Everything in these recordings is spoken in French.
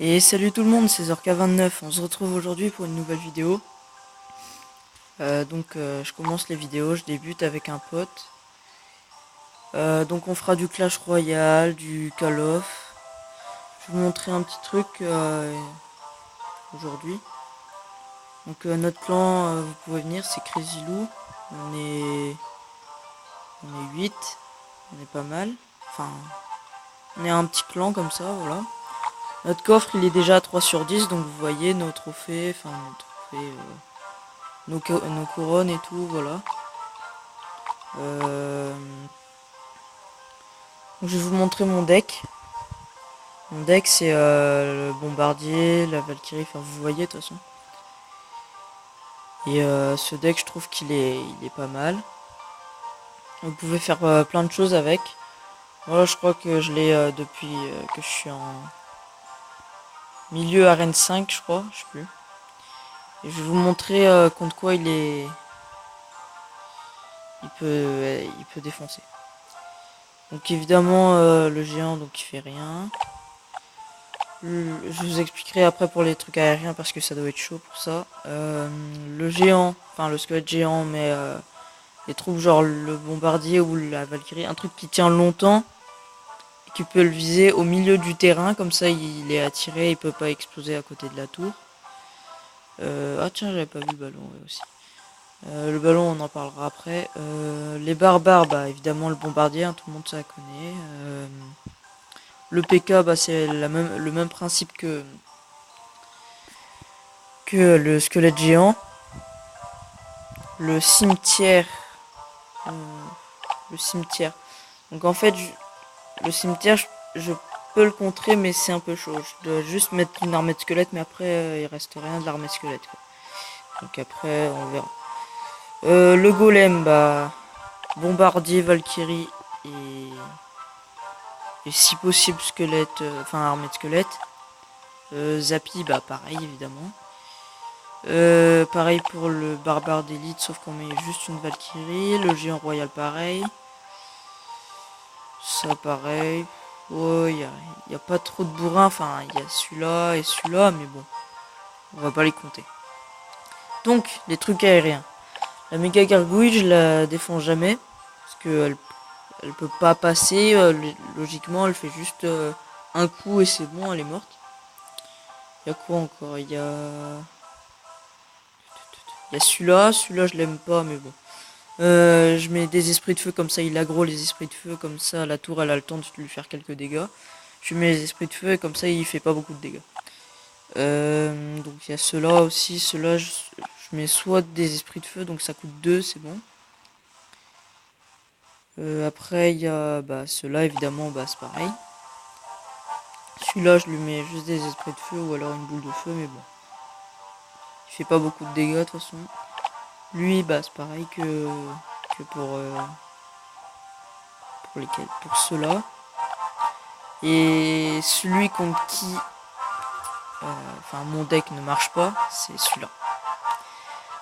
Et salut tout le monde, c'est Zorka29, on se retrouve aujourd'hui pour une nouvelle vidéo. Je commence les vidéos, je débute avec un pote. Donc on fera du Clash Royale, du Call of. Je vais vous montrer un petit truc aujourd'hui. Donc notre clan, vous pouvez venir, c'est Crazy Lou. On est 8, on est pas mal. Enfin, on est un petit clan comme ça, voilà. Notre coffre il est déjà à 3/10, donc vous voyez nos trophées, nos couronnes et tout, voilà. Je vais vous montrer mon deck. Mon deck c'est le bombardier, la Valkyrie, enfin vous voyez de toute façon. Et ce deck je trouve qu'il est pas mal. Vous pouvez faire plein de choses avec. Voilà, je crois que je l'ai depuis que je suis en milieu arène 5, je crois, je sais plus. Et je vais vous montrer contre quoi il peut défoncer. Donc évidemment le géant donc il fait rien. Je vous expliquerai après pour les trucs aériens parce que ça doit être chaud pour ça. Le géant, enfin le squelette géant, mais les troupes genre le bombardier ou la Valkyrie, un truc qui tient longtemps et qui peut le viser au milieu du terrain, comme ça il est attiré, il peut pas exploser à côté de la tour. Ah tiens, j'avais pas vu le ballon aussi. Le ballon on en parlera après. Les barbares, bah évidemment le bombardier, hein, tout le monde ça connaît. Le PK, bah c'est le même principe que le squelette géant. Le cimetière. euh, le cimetière. Donc en fait, le cimetière, je peux le contrer, mais c'est un peu chaud. Je dois juste mettre une armée de squelette, mais après, il reste rien de l'armée de squelette, quoi. Donc après, on verra. Le golem, bah, bombardier, Valkyrie et si possible squelette, enfin armée de squelette. Zappy, bah pareil évidemment. Pareil pour le barbare d'élite, sauf qu'on met juste une Valkyrie. Le géant royal, pareil. Ça, pareil. Ouais, y a pas trop de bourrins. Enfin, il y a celui-là et celui-là, mais bon, on va pas les compter. Donc, les trucs aériens. La méga gargouille, je la défends jamais. Parce que elle peut pas passer. Logiquement, elle fait juste un coup et c'est bon, elle est morte. Il y a quoi encore? Il y a celui-là. Celui-là, je l'aime pas, mais bon. Je mets des esprits de feu comme ça, il aggro les esprits de feu, comme ça la tour elle a le temps de lui faire quelques dégâts. Je mets les esprits de feu et comme ça il fait pas beaucoup de dégâts. Donc il y a ceux-là aussi, ceux-là je mets soit des esprits de feu, donc ça coûte 2, c'est bon. Après il y a bah, ceux-là évidemment, bah, c'est pareil. Celui-là je lui mets juste des esprits de feu ou alors une boule de feu, mais bon. Il fait pas beaucoup de dégâts de toute façon. Lui bah c'est pareil que pour ceux-là. Et celui contre qui mon deck ne marche pas, c'est celui-là.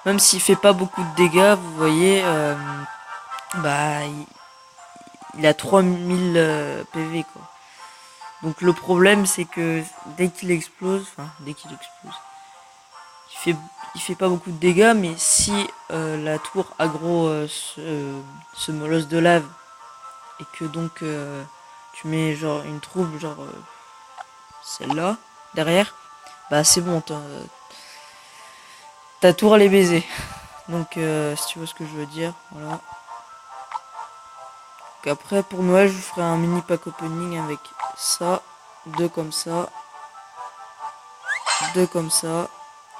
Même s'il fait pas beaucoup de dégâts, vous voyez, bah il a 3000 PV quoi. Donc le problème c'est que dès qu'il explose, il fait pas beaucoup de dégâts, mais si la tour aggro ce molosse de lave et que donc tu mets genre une troupe genre celle-là derrière, bah c'est bon, ta tour elle est baisée. Donc si tu vois ce que je veux dire, voilà. Donc après pour Noël je vous ferai un mini pack opening avec ça, deux comme ça, deux comme ça.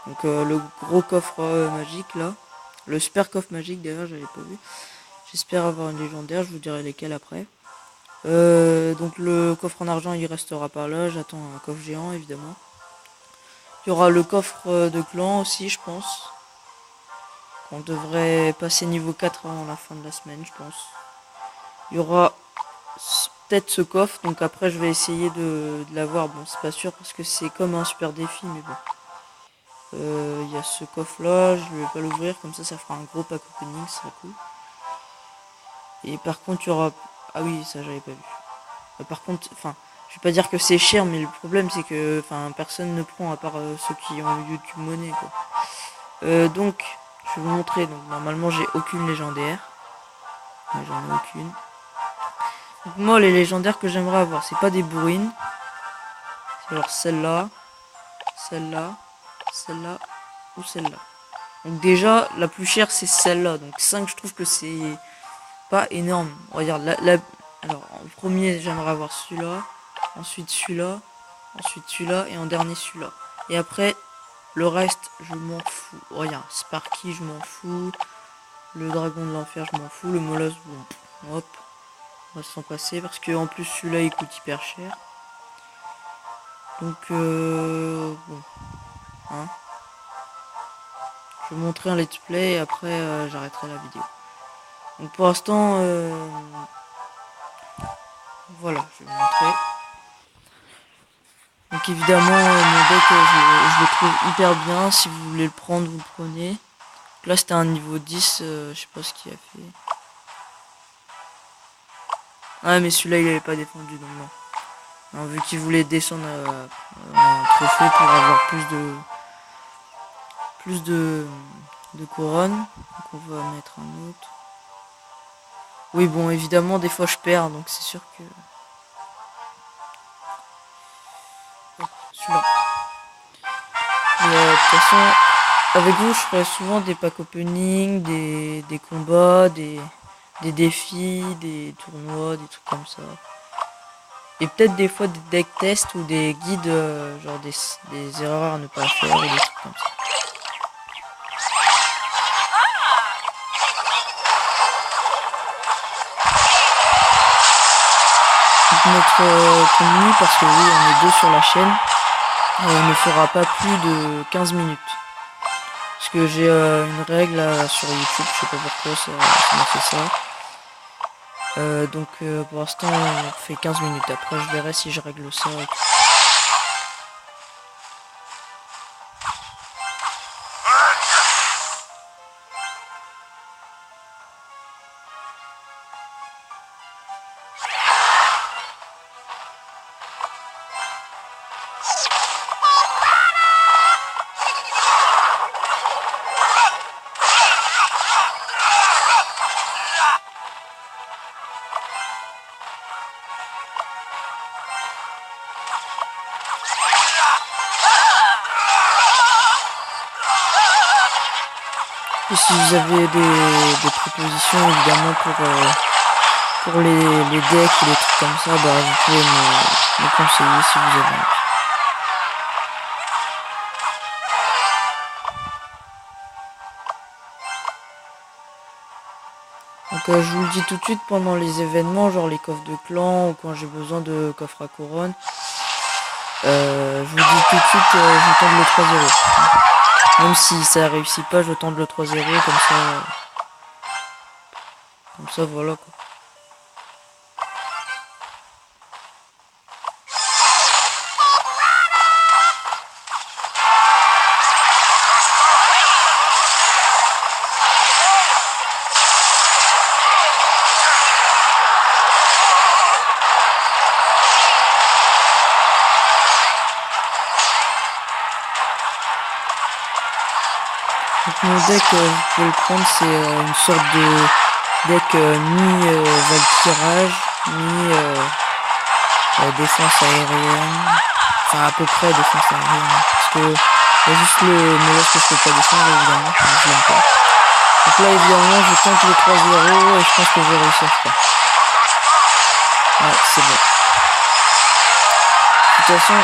Donc le gros coffre magique là, le super coffre magique d'ailleurs j'avais pas vu. J'espère avoir une légendaire, je vous dirai lesquels après. Donc le coffre en argent il restera par là, j'attends un coffre géant évidemment. Il y aura le coffre de clan aussi je pense. On devrait passer niveau 4 avant la fin de la semaine je pense. Il y aura peut-être ce coffre, donc après je vais essayer de l'avoir. Bon c'est pas sûr parce que c'est comme un super défi mais bon. Il y a ce coffre là, je vais pas l'ouvrir comme ça fera un gros pack opening, ça sera cool. Et par contre il y aura... Ah oui ça j'avais pas vu. Par contre, enfin Je vais pas dire que c'est cher, mais le problème c'est que personne ne prend à part ceux qui ont YouTube Money quoi. Donc je vais vous montrer. Donc normalement j'ai aucune légendaire. Ouais, j'en ai aucune. Donc moi les légendaires que j'aimerais avoir, c'est pas des bourrines. C'est alors celle-là, celle-là, celle-là ou celle-là. Donc déjà la plus chère c'est celle-là. Donc 5 je trouve que c'est pas énorme. Regarde alors en premier j'aimerais avoir celui-là, ensuite celui-là, ensuite celui-là et en dernier celui-là. Et après le reste je m'en fous. Regarde, Sparky je m'en fous. Le dragon de l'enfer je m'en fous. Le molosse bon hop. On va s'en passer parce que en plus celui-là il coûte hyper cher. Donc bon. Hein. Je vais montrer un let's play et après j'arrêterai la vidéo. Donc pour l'instant voilà, je vais vous montrer. Donc évidemment mon deck je le trouve hyper bien. Si vous voulez le prendre, vous le prenez. Donc là c'était un niveau 10, je sais pas ce qu'il a fait. Ah mais celui-là il avait pas défendu donc non. Non, vu qu'il voulait descendre un trophée pour avoir plus de couronnes. Donc on va mettre un autre. Oui bon évidemment des fois je perds donc c'est sûr que... Celui-là. De toute façon avec vous je ferai souvent des pack opening, des combats, des défis, des tournois, des trucs comme ça. Et peut-être des fois des deck tests ou des guides, genre des erreurs à ne pas faire et des trucs comme ça. Donc notre contenu, parce que oui on est deux sur la chaîne, ne fera pas plus de 15 minutes. Parce que j'ai une règle sur YouTube, je sais pas pourquoi ça m'a fait ça. Donc pour l'instant on fait 15 minutes, après je verrai si je règle ça et tout. Et si vous avez des propositions évidemment pour les decks ou des trucs comme ça, bah vous pouvez me conseiller si vous avez envie. Donc je vous le dis tout de suite, pendant les événements, genre les coffres de clan ou quand j'ai besoin de coffres à couronne, je vous dis tout de suite, je tente le 3-0. Même si ça réussit pas, je tente le 3-0, comme ça voilà quoi. Donc mon deck, vous pouvez le prendre, c'est une sorte de deck mi-valtirage, mi-défense aérienne. Enfin à peu près défense aérienne. Parce que il y a juste le molosse que je peux pas descendre évidemment, je l'aime pas. Donc là évidemment je tente le 3-0 et je pense que je vais réussir je crois. Ouais c'est bon. De toute façon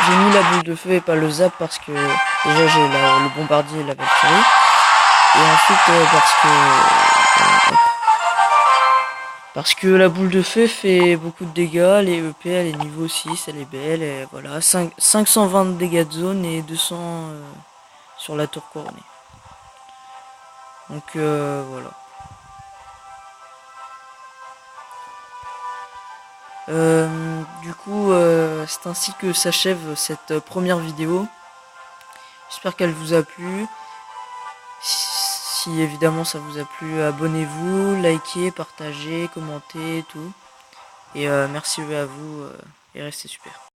j'ai mis la boule de feu et pas le zap parce que déjà j'ai le bombardier et la Valkyrie. Et ensuite parce que la boule de feu fait beaucoup de dégâts, les EP elle est niveau 6, elle est belle, et voilà, 520 de dégâts de zone et 200 sur la tour couronnée. Donc voilà. Du coup c'est ainsi que s'achève cette première vidéo. J'espère qu'elle vous a plu. Si évidemment ça vous a plu, abonnez-vous, likez, partagez, commentez, tout. Et merci à vous et restez super.